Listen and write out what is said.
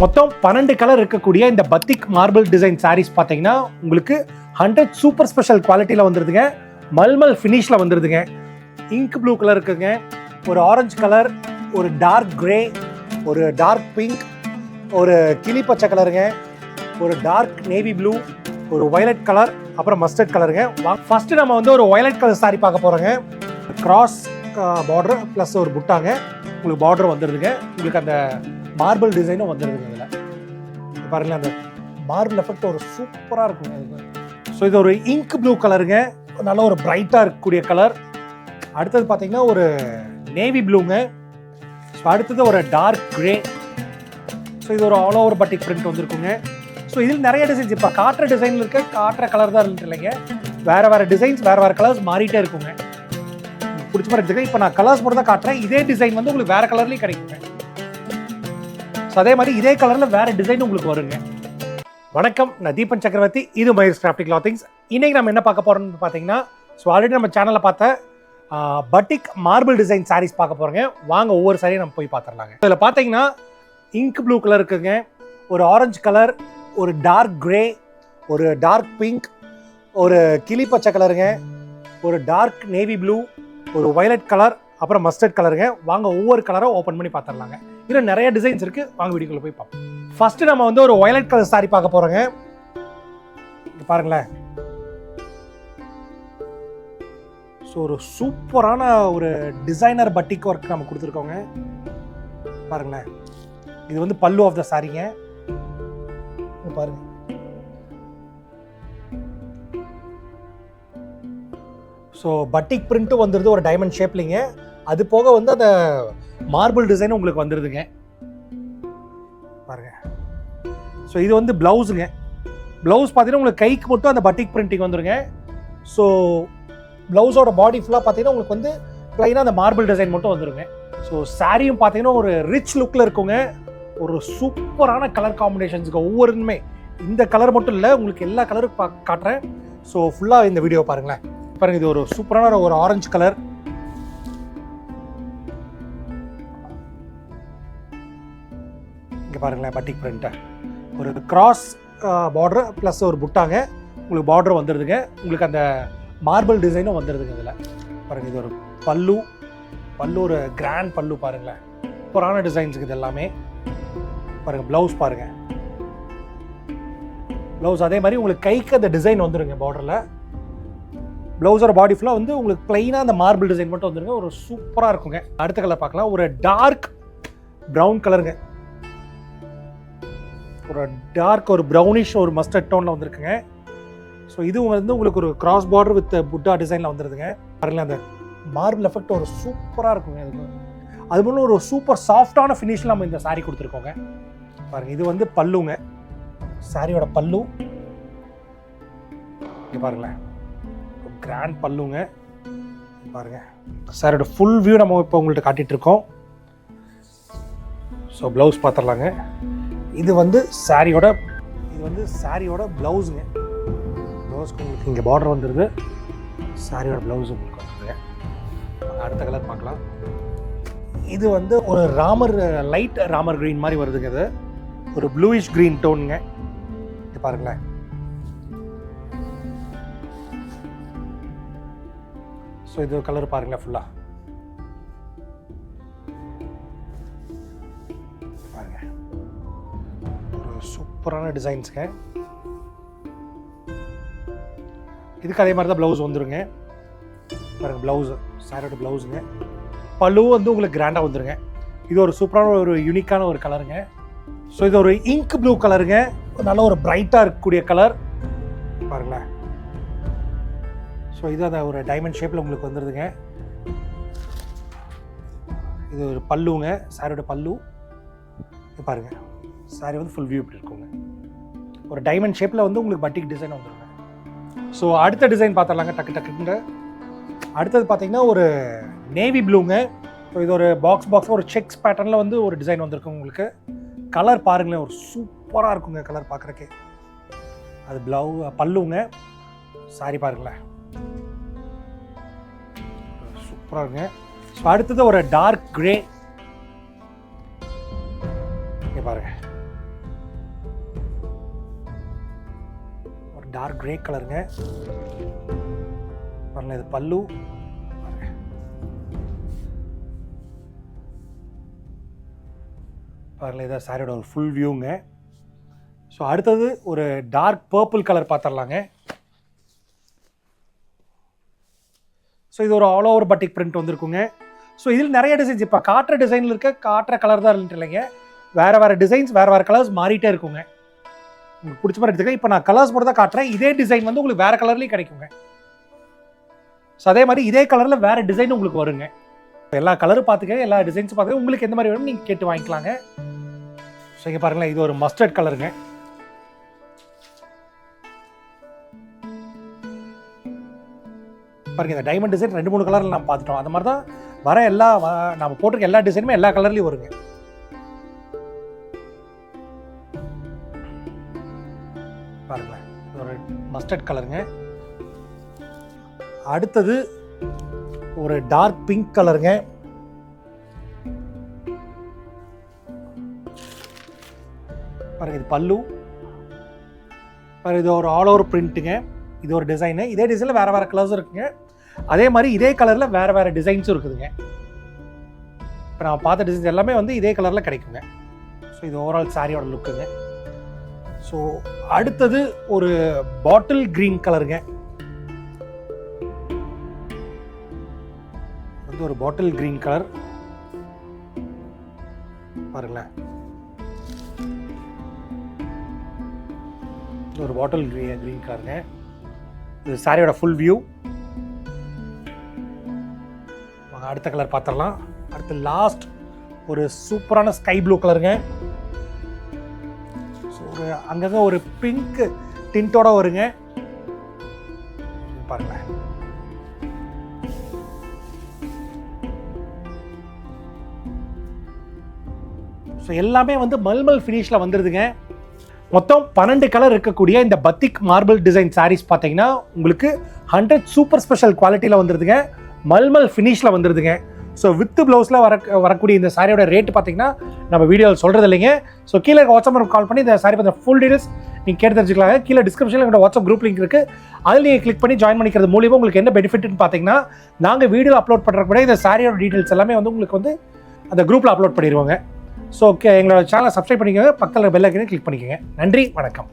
மொத்தம் 12 கலர் இருக்கக்கூடிய இந்த பத்திக் மார்பிள் டிசைன் சாரீஸ் பார்த்தீங்கன்னா உங்களுக்கு 100 சூப்பர் ஸ்பெஷல் குவாலிட்டியில் வந்துருதுங்க. மல்மல் ஃபினிஷில் வந்துருதுங்க. இங்க் ப்ளூ கலர் இருக்குங்க, ஒரு ஆரஞ்சு கலர், ஒரு டார்க் கிரே, ஒரு டார்க் பிங்க், ஒரு கிளி பச்சை கலருங்க, ஒரு டார்க் நேவி ப்ளூ, ஒரு வயலட் கலர், அப்புறம் மஸ்டர்ட் கலருங்க. ஃபர்ஸ்ட் நம்ம வந்து ஒரு வயலட் கலர் சாரி பார்க்க போகிறோங்க. கிராஸ் பார்டர் ப்ளஸ் ஒரு புட்டாங்க உங்களுக்கு பார்டர் வந்துடுதுங்க. உங்களுக்கு அந்த மார்பிள் டிசைனும் வந்துடுதுங்க. இதில் பாருங்களேன், அந்த மார்பிள் எஃபெக்ட் ஒரு சூப்பராக இருக்குங்க. ஸோ இது ஒரு இங்க் ப்ளூ கலருங்க, நல்ல ஒரு பிரைட்டாக இருக்கக்கூடிய கலர். அடுத்தது பார்த்தீங்கன்னா ஒரு நேவி ப்ளூங்க. ஸோ அடுத்தது ஒரு டார்க் கிரே. ஸோ இது ஒரு ஆல் ஓவர் பட்டிக் பிரிண்ட் வந்துருக்குங்க. ஸோ இதில் நிறைய டிசைன்ஸ் இப்போ காட்டுற டிசைனில் இருக்க காட்டுற கலர் தான் இருந்துட்டு இல்லைங்க, வேறு வேறு டிசைன்ஸ் வேறு கலர்ஸ் மாறிட்டே இருக்குங்க. பிடிச்ச மாதிரி எடுத்துக்க. இப்போ நான் கலர்ஸ் மட்டும் தான் காட்டுறேன். இதே டிசைன் வந்து உங்களுக்கு வேறு கலர்லேயும் கிடைக்குங்க. ஸோ அதே மாதிரி இதே கலரில் வேறு டிசைன் உங்களுக்கு வருங்க. வணக்கம், நான் தீபன் சக்கரவர்த்தி. இது மயூர்ஸ் கிராஃப்டிக் கிளாத்திங்ஸ். இன்றைக்கி நம்ம என்ன பார்க்க போகிறோம்னு பார்த்தீங்கன்னா, ஸோ ஆல்ரெடி நம்ம சேனலில் பார்த்த பட்டிக் மார்பிள் டிசைன் சாரீஸ் பார்க்க போகிறோங்க. வாங்க ஒவ்வொரு சாரியும் நம்ம போய் பார்த்துடலாங்க. இதில் பார்த்தீங்கன்னா இங்க் ப்ளூ கலர் இருக்குங்க, ஒரு ஆரஞ்சு கலர், ஒரு டார்க் கிரே, ஒரு டார்க் பிங்க், ஒரு கிளி பச்சை கலருங்க, ஒரு டார்க் நேவி ப்ளூ, ஒரு வயலட் கலர், அப்புறம் மஸ்டர்ட் கலருங்க. வாங்க ஒவ்வொரு கலரை ஓப்பன் பண்ணி பார்த்துடலாங்க. இதில் நிறைய டிசைன்ஸ் இருக்குது. வாங்க வீடியோக்குள்ள போய் பார்ப்போம். ஃபர்ஸ்ட் நம்ம வந்து ஒரு வயலட் கலர் சாரி பார்க்க போகிறோங்க. பாருங்களேன், ஸோ ஒரு சூப்பரான ஒரு டிசைனர் பட்டிக் ஒர்க் நம்ம கொடுத்துருக்கோங்க. பாருங்களேன், இது வந்து பல்லு ஆஃப் த சாரிங்க. பாருங்க, ஸோ பட்டிக் பிரிண்ட்டும் வந்துடுது ஒரு டைமண்ட் ஷேப்லிங்க. அது போக வந்து அந்த மார்பிள் டிசைன் உங்களுக்கு வந்துடுதுங்க. பாருங்க, ஸோ இது வந்து பிளவுஸுங்க. பிளவுஸ் பார்த்தீங்கன்னா உங்களுக்கு கைக்கு மட்டும் அந்த பட்டிக் பிரிண்டிங் வந்துருங்க. ஸோ பிளவுஸோட பாடி ஃபுல்லாக பார்த்தீங்கன்னா உங்களுக்கு வந்து ப்ளைனாக அந்த மார்பிள் டிசைன் மட்டும் வந்துருங்க. ஸோ சாரியும் பார்த்தீங்கன்னா ஒரு ரிச் லுக்கில் இருக்குங்க. ஒரு சூப்பரான கலர் காம்பினேஷன்ஸுக்கு ஒவ்வொருமே. இந்த கலர் மட்டும் இல்லை, உங்களுக்கு எல்லா கலரும் காட்டுறேன். ஸோ ஃபுல்லாக இந்த வீடியோ பாருங்களேன். பாருங்கள், இது ஒரு சூப்பரான ஒரு ஆரஞ்சு கலர், இங்கே பாருங்களேன் பட்டிக் பிரிண்ட்டை, ஒரு கிராஸ் பார்டர் ப்ளஸ் ஒரு புட்டாங்க உங்களுக்கு பார்டர் வந்துடுதுங்க. உங்களுக்கு அந்த மார்பிள் டிசைனும் வந்துடுதுங்க. இதில் பாருங்கள், இது ஒரு பல்லு ஒரு கிராண்ட் பல்லு. பாருங்களேன், சூப்பரான டிசைன்ஸுக்கு இது எல்லாமே. பாருங்கள், ப்ளவுஸ் பாருங்கள், ப்ளவுஸ் அதே மாதிரி உங்களுக்கு கைக்கு அந்த டிசைன் வந்துடுங்க பார்டரில். ப்ளவுஸோட பாடி ஃபுல்லாக வந்து உங்களுக்கு பிளைனாக அந்த மார்பிள் டிசைன் மட்டும் வந்துருங்க. ஒரு சூப்பராக இருக்குங்க. அடுத்த கலர் பார்க்கலாம். ஒரு டார்க் ப்ரௌன் கலருங்க, ஒரு டார்க் ஒரு ப்ரௌனிஷ் ஒரு மஸ்டர்ட் டோனில் வந்துருக்குங்க. ஸோ இது வந்து உங்களுக்கு ஒரு கிராஸ் பார்டர் வித் புட்டா டிசைனில் வந்துடுதுங்க. பாருங்களேன், அந்த மார்பிள் எஃபெக்ட் ஒரு சூப்பராக இருக்குங்க. இதுக்கு அது மூலம் ஒரு சூப்பர் சாஃப்டான ஃபினிஷில் நம்ம இந்த சாரீ கொடுத்துருக்கோங்க. பாருங்கள், இது வந்து பல்லுங்க, சாரியோட பல்லு. இங்கே பாருங்களேன், கிராண்ட் பல்லுங்க. பாருங்க, சாரியோட ஃபுல் வியூ நம்ம இப்போ உங்கள்கிட்ட காட்டிட்டு இருக்கோம். ஸோ ப்ளவுஸ் பார்த்துடலாங்க. இது வந்து சாரியோட ப்ளவுஸுங்க. ப்ளவுஸ்க்கு உங்களுக்கு இங்கே பார்டர் வந்துடுது. சாரியோட ப்ளவுஸ் உங்களுக்கு வந்துடுங்க. அடுத்த கலர் பார்க்கலாம். இது வந்து ஒரு லைட் ராமர் க்ரீன் மாதிரி வருதுங்க. இது ஒரு ப்ளூயிஷ் க்ரீன் டோனுங்க. இது பாருங்களேன், ஸோ இது கலர் பாருங்களேன் ஃபுல்லாக. பாருங்க, ஒரு சூப்பரான டிசைன்ஸுங்க. இதுக்கு அதே மாதிரி தான் ப்ளவுஸ் வந்துருங்க. பாருங்கள், ப்ளவுஸு சாரியோட ப்ளவுஸுங்க. பல்லு வந்து உங்களுக்கு கிராண்டாக வந்துருங்க. இது ஒரு சூப்பரான ஒரு யூனிக்கான ஒரு கலருங்க. ஸோ இது ஒரு இங்க் ப்ளூ கலருங்க, நல்ல ஒரு பிரைட்டாக இருக்கக்கூடிய கலர். பாருங்களேன், ஸோ இது அந்த ஒரு டைமண்ட் ஷேப்பில் உங்களுக்கு வந்துடுதுங்க. இது ஒரு பல்லுங்க, சாரியோட பல்லு. பாருங்கள், சாரி வந்து ஃபுல் வியூ இப்படி இருக்குங்க. ஒரு டைமண்ட் ஷேப்பில் வந்து உங்களுக்கு பட்டிக் டிசைன் வந்துடுங்க. ஸோ அடுத்த டிசைன் பார்த்துடலாங்க டக்குன்னு. அடுத்தது பார்த்தீங்கன்னா ஒரு நேவி ப்ளூங்க. ஸோ இது ஒரு பாக்ஸ் ஒரு செக்ஸ் பேட்டர்னில் வந்து ஒரு டிசைன் வந்துருக்குங்க. உங்களுக்கு கலர் பாருங்களேன், ஒரு சூப்பராக இருக்குங்க கலர் பார்க்குறக்கே. அது பல்லுங்க. சாரி பாருங்களேன், சூப்பராக இருக்குங்க. ஸோ அடுத்தது ஒரு டார்க் கிரே. இங்கே பாருங்க, டார்க் கிரே கலருங்க. பாருங்க இது பல்லு. பாருங்க இதான் சாரியோட ஒரு ஃபுல் வியூங்க. ஸோ அடுத்தது ஒரு டார்க் பர்பிள் கலர் பார்த்துடலாங்க. ஸோ இது ஒரு ஆல் ஓவர் பட்டிக் பிரிண்ட் வந்துருக்குங்க. ஸோ இதில் நிறைய டிசைன்ஸ் இப்போ காட்டுற டிசைனில் காட்டுற கலர் தான் இருந்துட்டு இல்லைங்க, வேறு டிசைன்ஸ் வேறு கலர்ஸ் மாறிட்டே இருக்குங்க. உங்களுக்கு பிடிச்ச மாதிரி எடுத்துக்கலாம். இப்போ நான் கலர்ஸ் மட்டும் தான் காட்டுறேன். இதே டிசைன் வந்து உங்களுக்கு வேறு கலர்லேயும் கிடைக்குங்க. ஸோ அதே மாதிரி இதே கலரில் வேறு டிசைன் உங்களுக்கு வருங்க. எல்லா கலரும் பார்த்துக்க, எல்லா டிசைன்ஸும் பார்த்துக்க, உங்களுக்கு எந்த மாதிரி வேணும் நீங்கள் கேட்டு வாங்கிக்கலாங்க. ஸோ இங்கே பாருங்களேன், இது ஒரு மஸ்டர்ட் கலருங்க. பாருங்க இந்த டைமண்ட் டிசைன் 2-3 கலரில் நம்ம பார்த்துட்டோம். அந்த மாதிரி தான் வர எல்லா நம்ம போட்டிருக்க எல்லா டிசைனுமே எல்லா கலர்லேயும் வருங்க. பாருங்களேன் இது ஒரு மஸ்டர்ட் கலருங்க. அடுத்தது ஒரு டார்க் பிங்க் கலருங்க. பாருங்க இது பல்லு. பாருங்க இது ஒரு ஆல் ஓவர் பிரிண்ட்டுங்க. இது ஒரு டிசைனு. இதே டிசைனில் வேறு கலர்ஸ் இருக்குங்க. அதே மாதிரி இதே கலரில் வேறு டிசைன்ஸும் இருக்குதுங்க. இப்போ நான் பார்த்த டிசைன்ஸ் எல்லாமே வந்து இதே கலரில் கிடைக்குங்க. ஸோ இது ஓவரால் சாரியோட லுக்குங்க. ஸோ அடுத்தது ஒரு பாட்டில் கிரீன் கலருங்க. வந்து ஒரு பாட்டில் கிரீன் கலர் பாருங்களேன். ஒரு பாட்டில் கிரீன் கலருங்க. இது சாரியோட ஃபுல் வியூ. அடுத்த கலர் பார்த்துடலாம். அடுத்து லாஸ்ட் ஒரு சூப்பரான ஸ்கை ப்ளூ கலருங்க. ஸோ ஒரு அங்கங்கே ஒரு பிங்க் டிண்டோட வருங்க. பாருங்க ஸோ எல்லாமே வந்து மல்மல் ஃபினிஷில் வந்துடுதுங்க. மொத்தம் 12 கலர் இருக்கக்கூடிய இந்த பத்திக் மார்பிள் டிசைன் சாரீஸ் பார்த்தீங்கன்னா உங்களுக்கு 100 சூப்பர் ஸ்பெஷல் குவாலிட்டியில் வந்துடுதுங்க. மல்மல் ஃபினிஷில் வந்துடுதுங்க. ஸோ வித் ப்ளவுஸில் வரக்கூடிய இந்த சாரியோட ரேட்டு பார்த்தீங்கன்னா நம்ம வீடியோவில் சொல்கிறது இல்லைங்க. ஸோ கீழே வாட்ஸ்அப் நம்பர் கால் பண்ணி இந்த சாரி பற்றின ஃபுல் டீடைல்ஸ் நீங்கள் கேட்டு தெரிஞ்சுக்கலாங்க. கீழே டிஸ்கிரிப்ஷனில் எங்களோட வாட்ஸ்அப் குரூப் லிங்க் இருக்குது. அதில் நீங்கள் கிளிக் பண்ணி ஜாயின் பண்ணிக்கிறது மூலியமாக உங்களுக்கு என்ன பெனிஃபிட்னு பார்த்தீங்கன்னா, நாங்கள் வீடியோ அப்லோட் பண்ணுறப்ப இந்த சாரியோட டீடைல்ஸ் எல்லாமே வந்து உங்களுக்கு வந்து அந்த குரூப்பில் அப்லோட் பண்ணிடுவாங்க. ஸோ எங்களோட சேனலை சப்ஸ்கிரைப் பண்ணிக்கோங்க, பக்கத்தில் பெல் ஐக்கனை கிளிக் பண்ணிக்கோங்க. நன்றி, வணக்கம்.